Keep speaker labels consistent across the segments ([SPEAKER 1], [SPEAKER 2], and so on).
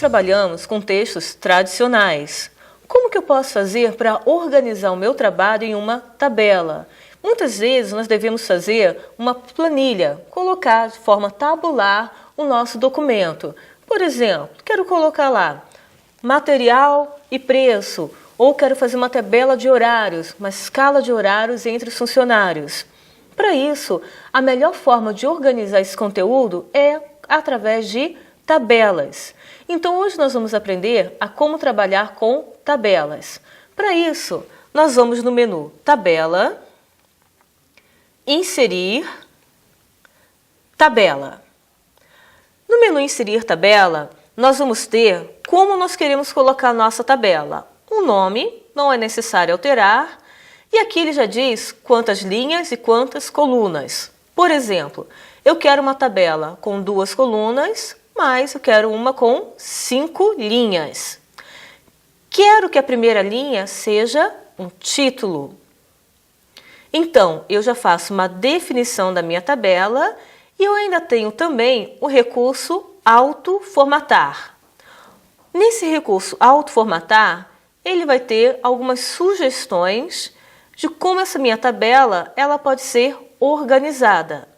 [SPEAKER 1] trabalhamos com textos tradicionais. Como que eu posso fazer para organizar o meu trabalho em uma tabela? Muitas vezes nós devemos fazer uma planilha, colocar de forma tabular o nosso documento. Por exemplo, quero colocar lá material e preço, ou quero fazer uma tabela de horários, uma escala de horários entre os funcionários. Para isso, a melhor forma de organizar esse conteúdo é através de tabelas. Então hoje nós vamos aprender a como trabalhar com tabelas. Para isso, nós vamos no menu Tabela, Inserir, Tabela. No menu Inserir Tabela, nós vamos ter como nós queremos colocar a nossa tabela. O nome, não é necessário alterar, e aqui ele já diz quantas linhas e quantas colunas. Por exemplo, eu quero uma tabela com 2 colunas, mas eu quero uma com 5 linhas. Quero que a primeira linha seja um título. Então, eu já faço uma definição da minha tabela e eu ainda tenho também o recurso Autoformatar. Nesse recurso Autoformatar, ele vai ter algumas sugestões de como essa minha tabela ela pode ser organizada.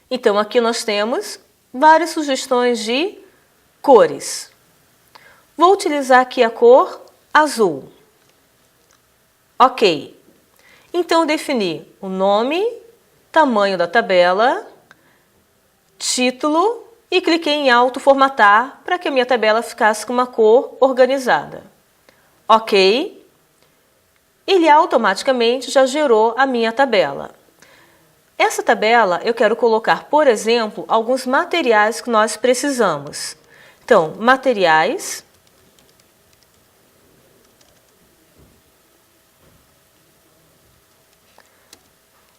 [SPEAKER 1] Então, aqui nós temos várias sugestões de cores. Vou utilizar aqui a cor azul. Ok. Então, eu defini o nome, tamanho da tabela, título e cliquei em Autoformatar para que a minha tabela ficasse com uma cor organizada. Ok. Ele automaticamente já gerou a minha tabela. Essa tabela eu quero colocar, por exemplo, alguns materiais que nós precisamos. Então, materiais.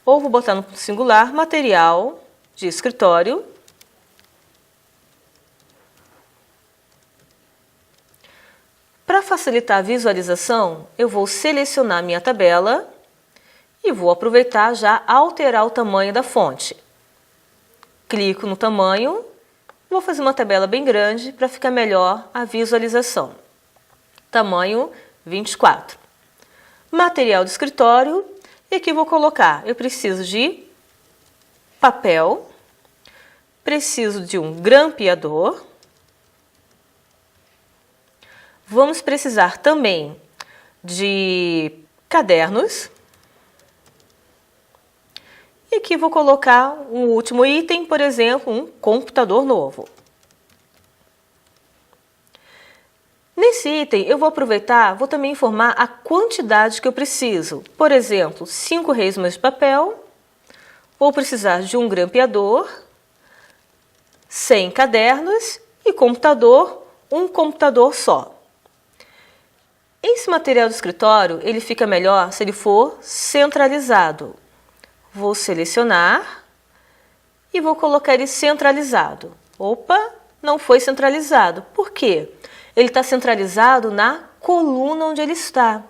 [SPEAKER 1] Ou vou botar no singular, material de escritório. Para facilitar a visualização, eu vou selecionar minha tabela e vou aproveitar já alterar o tamanho da fonte. Clico no tamanho, vou fazer uma tabela bem grande para ficar melhor a visualização. Tamanho 24. Material de escritório. E aqui vou colocar, eu preciso de papel, preciso de um grampeador, vamos precisar também de cadernos, e aqui vou colocar um último item, por exemplo, um computador novo. Nesse item, eu vou aproveitar, vou também informar a quantidade que eu preciso. Por exemplo, 5 resmas de papel, vou precisar de um grampeador, 100 cadernos e computador, um computador só. Esse material do escritório, ele fica melhor se ele for centralizado. Vou selecionar e vou colocar ele centralizado. Opa, não foi centralizado. Por quê? Ele está centralizado na coluna onde ele está.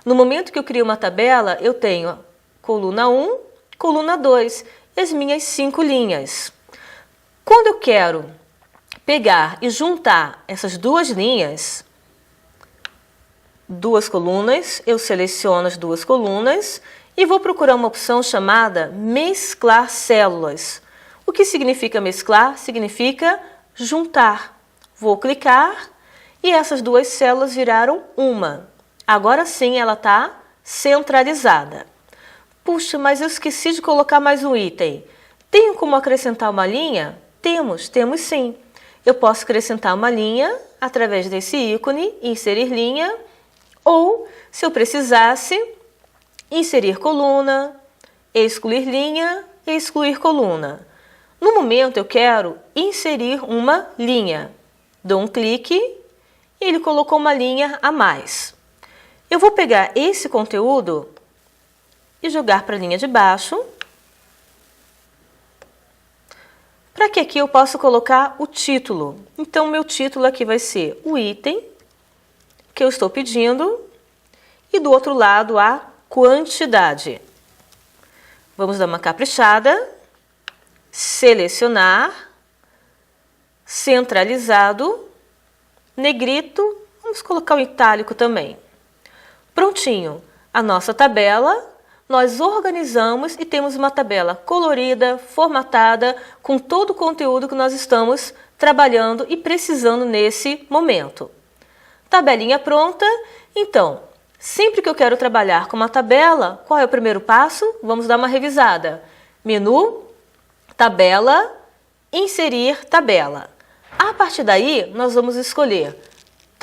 [SPEAKER 1] No momento que eu crio uma tabela, eu tenho coluna 1, coluna 2, e as minhas 5 linhas. Quando eu quero pegar e juntar essas 2 linhas, 2 colunas, eu seleciono as 2 colunas e vou procurar uma opção chamada Mesclar Células. O que significa mesclar? Significa juntar. Vou clicar e essas 2 células viraram uma. Agora sim ela está centralizada. Puxa, mas eu esqueci de colocar mais um item. Tenho como acrescentar uma linha? Temos sim. Eu posso acrescentar uma linha através desse ícone, inserir linha, ou, se eu precisasse, inserir coluna, excluir linha e excluir coluna. No momento eu quero inserir uma linha. Dou um clique e ele colocou uma linha a mais. Eu vou pegar esse conteúdo e jogar para a linha de baixo, para que aqui eu possa colocar o título. Então, meu título aqui vai ser o item que eu estou pedindo e do outro lado a quantidade. Vamos dar uma caprichada, selecionar, centralizado negrito, vamos colocar o itálico também. Prontinho, a nossa tabela, nós organizamos e temos uma tabela colorida, formatada, com todo o conteúdo que nós estamos trabalhando e precisando nesse momento. Tabelinha pronta, então, sempre que eu quero trabalhar com uma tabela, qual é o primeiro passo? Vamos dar uma revisada. Menu, tabela, inserir tabela. A partir daí, nós vamos escolher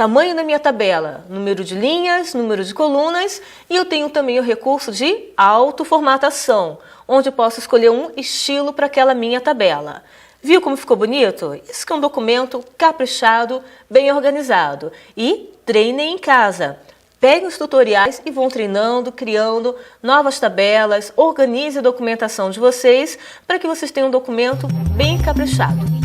[SPEAKER 1] tamanho da minha tabela, número de linhas, número de colunas, e eu tenho também o recurso de autoformatação, onde eu posso escolher um estilo para aquela minha tabela. Viu como ficou bonito? Isso que é um documento caprichado, bem organizado. E treinem em casa. Peguem os tutoriais e vão treinando, criando novas tabelas, organize a documentação de vocês para que vocês tenham um documento bem caprichado.